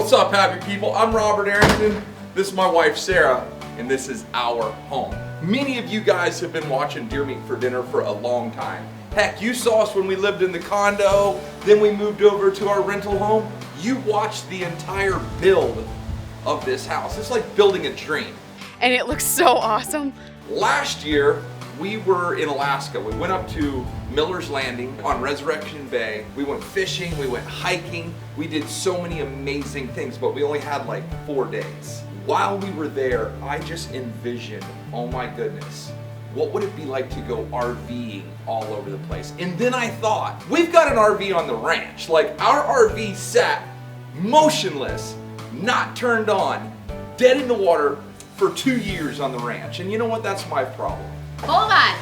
What's up, happy people? I'm Robert Arrington. This is my wife, Sarah, and this is our home. Many of you guys have been watching Deer Meat for Dinner for a long time. Heck, you saw us when we lived in the condo, then we moved over to our rental home. You watched the entire build of this house. It's like building a dream. And it looks so awesome. Last year, we were in Alaska. We went up to Miller's Landing on Resurrection Bay. We went fishing, we went hiking. We did so many amazing things, but we only had like 4 days. While we were there, I just envisioned, oh my goodness, what would it be like to go RVing all over the place? And then I thought, we've got an RV on the ranch. Like, our RV sat motionless, not turned on, dead in the water for 2 years on the ranch. And you know what? That's my problem. Hold on.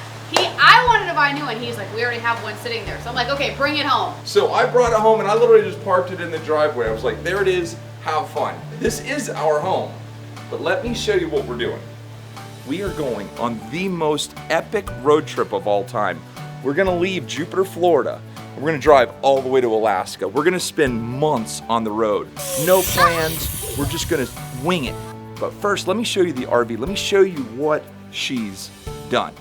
I wanted to buy a new one. He's like, we already have one sitting there. So I'm like, okay, bring it home. So I brought it home and I literally just parked it in the driveway. I was like, there it is, have fun. This is our home, but let me show you what we're doing. We are going on the most epic road trip of all time. We're gonna leave Jupiter, Florida. We're gonna drive all the way to Alaska. We're gonna spend months on the road. No plans, we're just gonna wing it. But first, let me show you the RV. Let me show you what she's done.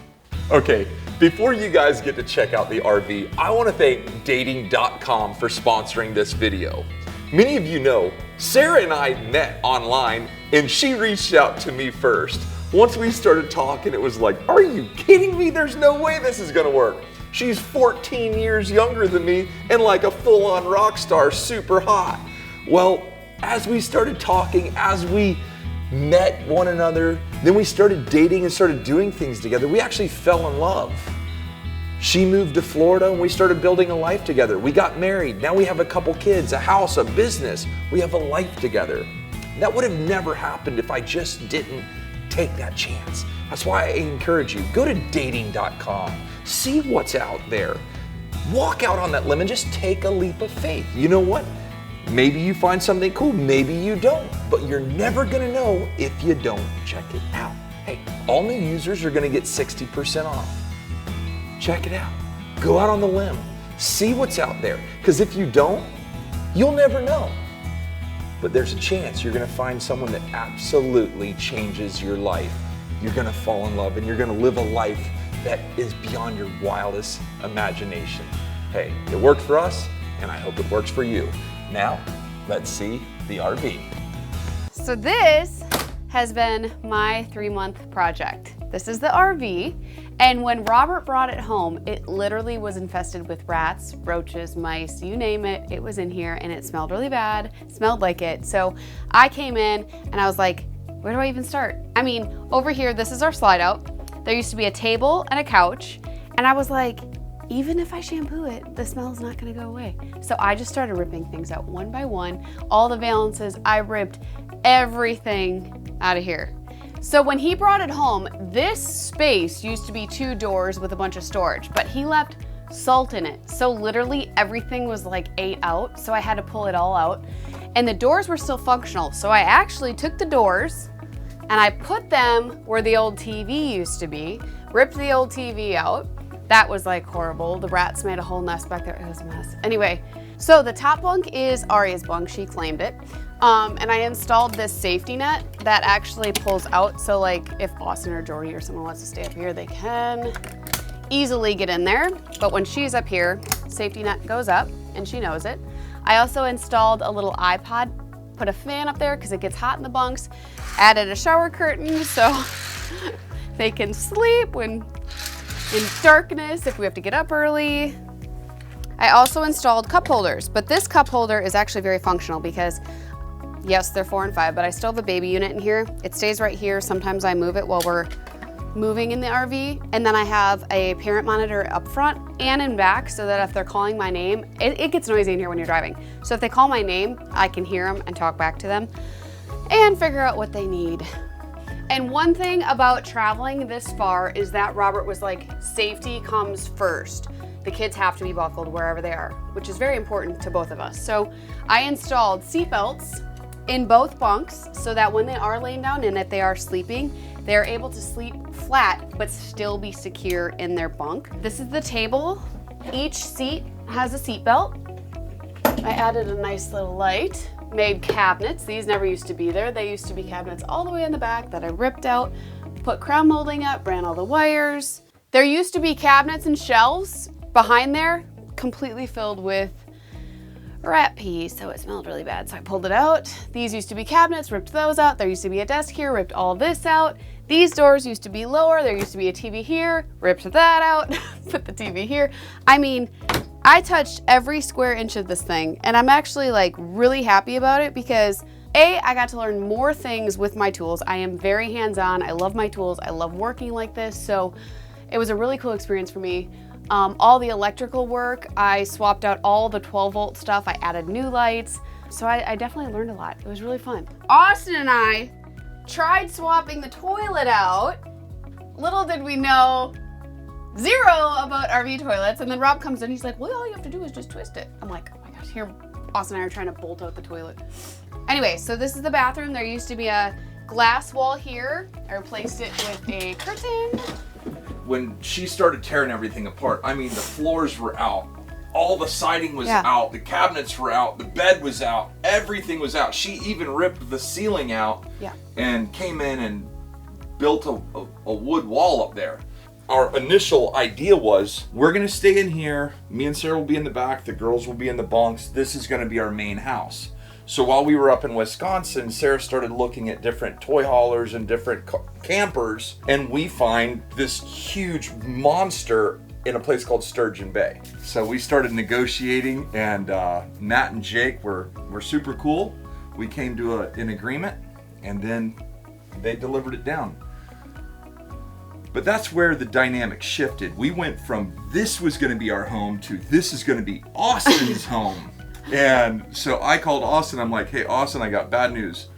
Okay, before you guys get to check out the RV, I want to thank dating.com for sponsoring this video. Many of you know, Sarah and I met online and she reached out to me first. Once we started talking, it was like, are you kidding me? There's no way this is gonna work. She's 14 years younger than me and like a full-on rock star, super hot. Well, as we started talking, as we met one another, then we started dating and started doing things together. We actually fell in love. She moved to Florida and we started building a life together. We got married. Now we have a couple kids, a house, a business. We have a life together. That would have never happened if I just didn't take that chance. That's why I encourage you, go to dating.com, see what's out there. Walk out on that limb and just take a leap of faith. You know what? Maybe you find something cool, maybe you don't, but you're never gonna know if you don't check it out. Hey, all new users are gonna get 60% off. Check it out. Go out on the limb. See what's out there, because if you don't, you'll never know. But there's a chance you're gonna find someone that absolutely changes your life. You're gonna fall in love and you're gonna live a life that is beyond your wildest imagination. Hey, it worked for us, and I hope it works for you. Now, let's see the RV. So this has been my 3-month project. This is the RV, and when Robert brought it home, it literally was infested with rats, roaches, mice, you name it. It was in here and it smelled really bad, smelled like it. So I came in and I was like, where do I even start? I mean, over here, this is our slide out. There used to be a table and a couch, and I was like, even if I shampoo it, the smell is not gonna go away. So I just started ripping things out one by one. All the valances, I ripped everything out of here. So when he brought it home, this space used to be 2 doors with a bunch of storage, but he left salt in it. So literally everything was like ate out, so I had to pull it all out. And the doors were still functional, so I actually took the doors and I put them where the old TV used to be, ripped the old TV out. That was like horrible. The rats made a whole nest back there. It was a mess. Anyway, so the top bunk is Aria's bunk. She claimed it. And I installed this safety net that actually pulls out. So like if Austin or Jordy or someone wants to stay up here, they can easily get in there. But when she's up here, safety net goes up and she knows it. I also installed a little iPod, put a fan up there because it gets hot in the bunks, added a shower curtain so they can sleep when in darkness if we have to get up early. I also installed cup holders, but this cup holder is actually very functional because yes, they're 4 and 5, but I still have a baby unit in here. It stays right here. Sometimes I move it while we're moving in the RV. And then I have a parent monitor up front and in back so that if they're calling my name, it gets noisy in here when you're driving. So if they call my name, I can hear them and talk back to them and figure out what they need. And one thing about traveling this far is that Robert was like, safety comes first. The kids have to be buckled wherever they are, which is very important to both of us. So I installed seat belts in both bunks so that when they are laying down and if they are sleeping, they're able to sleep flat but still be secure in their bunk. This is the table. Each seat has a seat belt. I added a nice little light. Made cabinets. These never used to be there. They used to be cabinets all the way in the back that I ripped out, put crown molding up, ran all the wires. There used to be cabinets and shelves behind there, completely filled with rat pee, so it smelled really bad, so I pulled it out. These used to be cabinets, ripped those out. There used to be a desk here, ripped all this out. These doors used to be lower. There used to be a TV here, ripped that out, put the TV here. I mean, I touched every square inch of this thing, and I'm actually like really happy about it because A, I got to learn more things with my tools. I am very hands-on. I love my tools. I love working like this, so it was a really cool experience for me. All the electrical work, I swapped out all the 12-volt stuff. I added new lights. So I definitely learned a lot. It was really fun. Austin and I tried swapping the toilet out. Little did we know zero about RV toilets. And then Rob comes in, he's like, well, all you have to do is just twist it. I'm like, oh my gosh, here Austin and I are trying to bolt out the toilet. Anyway, so this is the bathroom. There used to be a glass wall here. I replaced it with a curtain. When she started tearing everything apart, I mean, the floors were out. All the siding was out. The cabinets were out. The bed was out. Everything was out. She even ripped the ceiling out and came in and built a wood wall up there. Our initial idea was, we're going to stay in here. Me and Sarah will be in the back. The girls will be in the bunks. This is going to be our main house. So while we were up in Wisconsin, Sarah started looking at different toy haulers and different campers, and we find this huge monster in a place called Sturgeon Bay. So we started negotiating, and Matt and Jake were super cool. We came to an agreement, and then they delivered it down. But that's where the dynamic shifted. We went from this was going to be our home to this is going to be Austin's home. And so I called Austin. I'm like, hey, Austin, I got bad news.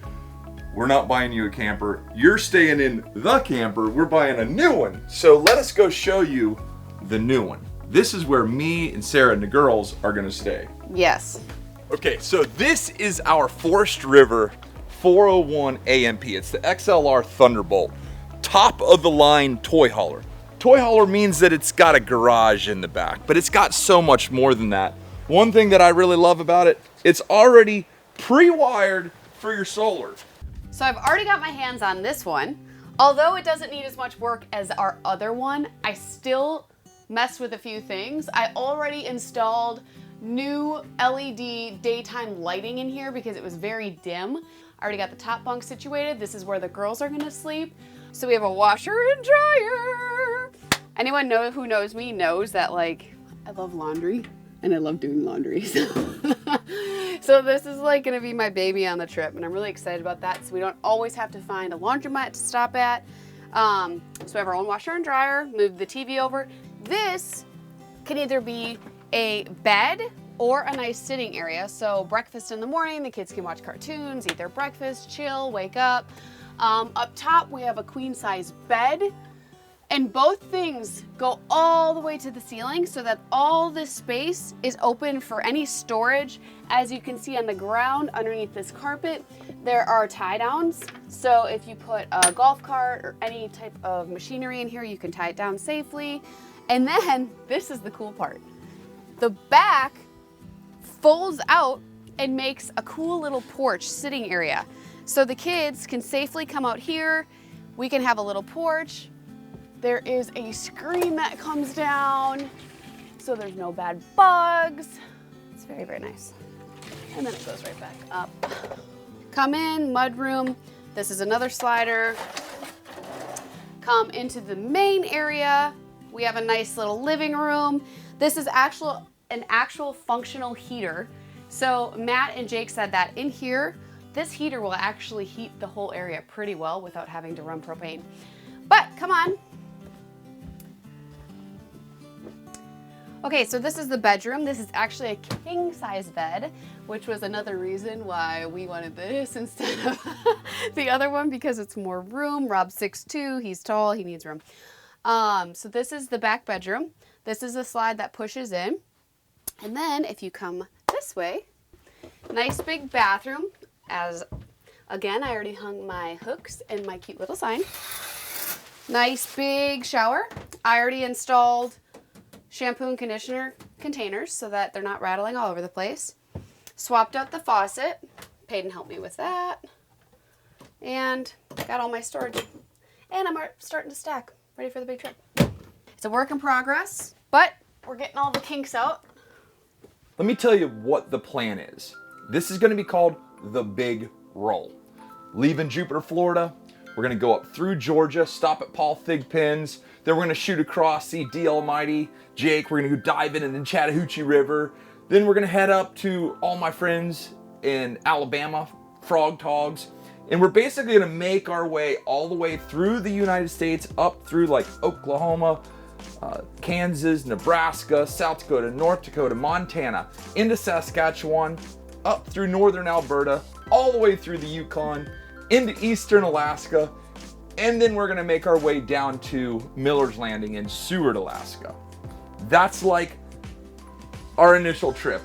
We're not buying you a camper. You're staying in the camper. We're buying a new one. So let us go show you the new one. This is where me and Sarah and the girls are going to stay. Yes. Okay, so this is our Forest River 401 AMP. It's the XLR Thunderbolt. Top of the line toy hauler. Toy hauler means that it's got a garage in the back, but it's got so much more than that. One thing that I really love about it, it's already pre-wired for your solar. So I've already got my hands on this one. Although it doesn't need as much work as our other one, I still messed with a few things. I already installed new LED daytime lighting in here because it was very dim. I already got the top bunk situated. This is where the girls are gonna sleep. So we have a washer and dryer. Anyone who knows me knows that like I love laundry. And I love doing laundry. So this is like gonna be my baby on the trip, and I'm really excited about that. So we don't always have to find a laundromat to stop at. So we have our own washer and dryer, move the TV over. This can either be a bed or a nice sitting area. So breakfast in the morning, the kids can watch cartoons, eat their breakfast, chill, wake up. Up top, we have a queen size bed. And both things go all the way to the ceiling so that all this space is open for any storage. As you can see on the ground underneath this carpet, there are tie downs. So if you put a golf cart or any type of machinery in here, you can tie it down safely. And then this is the cool part. The back folds out and makes a cool little porch sitting area. So the kids can safely come out here. We can have a little porch. There is a screen that comes down, so there's no bad bugs. It's very, very nice. And then it goes right back up. Come in, mudroom. This is another slider. Come into the main area. We have a nice little living room. This is an actual functional heater. So Matt and Jake said that in here, this heater will actually heat the whole area pretty well without having to run propane. But come on. Okay, so this is the bedroom. This is actually a king size bed, which was another reason why we wanted this instead of the other one because it's more room. Rob's 6'2", he's tall, he needs room. So this is the back bedroom. This is a slide that pushes in. And then if you come this way, nice big bathroom. As again, I already hung my hooks and my cute little sign. Nice big shower. I already installed shampoo and conditioner containers so that they're not rattling all over the place. Swapped out the faucet. Peyton helped me with that. And got all my storage. And I'm starting to stack, ready for the big trip. It's a work in progress, but we're getting all the kinks out. Let me tell you what the plan is. This is going to be called the Big Roll. Leaving Jupiter, Florida, we're going to go up through Georgia, stop at Paul Thigpen's, then we're going to shoot across, see D. Almighty, Jake, we're going to go dive into the Chattahoochee River, then we're going to head up to all my friends in Alabama, Frog Togs, and we're basically going to make our way all the way through the United States, up through like Oklahoma, Kansas, Nebraska, South Dakota, North Dakota, Montana, into Saskatchewan, up through northern Alberta, all the way through the Yukon, into eastern Alaska, and then we're going to make our way down to Miller's Landing in Seward, Alaska. That's like our initial trip.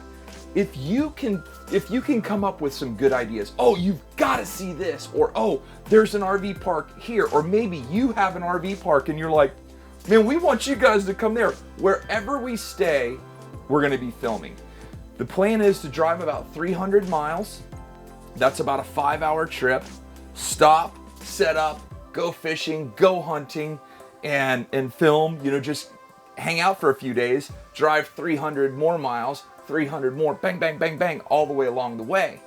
If you can come up with some good ideas, oh, you've got to see this, or oh, there's an RV park here, or maybe you have an RV park and you're like, man, we want you guys to come there. Wherever we stay, we're going to be filming. The plan is to drive about 300 miles. That's about a 5-hour trip. Stop, set up, go fishing, go hunting, and film, you know, just hang out for a few days, drive 300 more miles, 300 more, bang, bang, bang, bang, all the way along the way.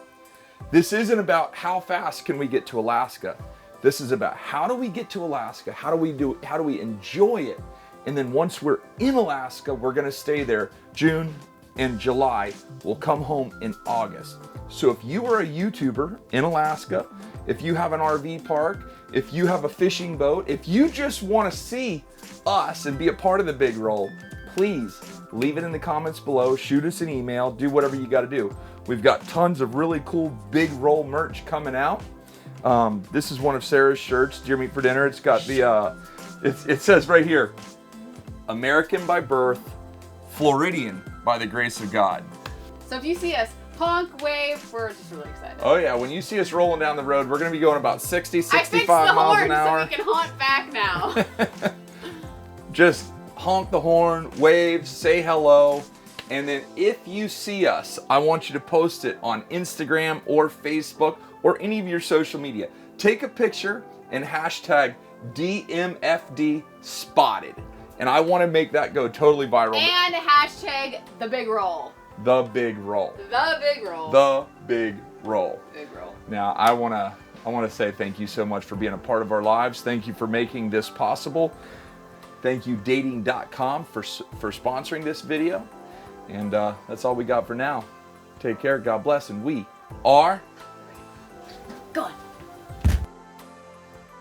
This isn't about how fast can we get to Alaska. This is about how do we get to Alaska? How do we enjoy it? And then once we're in Alaska, we're gonna stay there June and July. We'll come home in August. So if you are a YouTuber in Alaska, if you have an RV park, if you have a fishing boat, if you just wanna see us and be a part of the Big Roll, please leave it in the comments below, shoot us an email, do whatever you gotta do. We've got tons of really cool Big Roll merch coming out. This is one of Sarah's shirts, Deer Meat for Dinner. It's got the, it says right here, American by birth, Floridian by the grace of God. So if you see us honk, wave, we're just really excited. Oh yeah, when you see us rolling down the road, we're gonna be going about 60, 65 miles an hour. I fixed the horn so we can honk back now. Just honk the horn, wave, say hello. And then if you see us, I want you to post it on Instagram or Facebook or any of your social media. Take a picture and hashtag DMFD spotted. And I want to make that go totally viral. And hashtag the Big Roll. The Big Roll. The Big Roll. The Big Roll. Big Roll. Now I want to say thank you so much for being a part of our lives. Thank you for making this possible. Thank you dating.com for sponsoring this video. And that's all we got for now. Take care, God bless, and we are gone.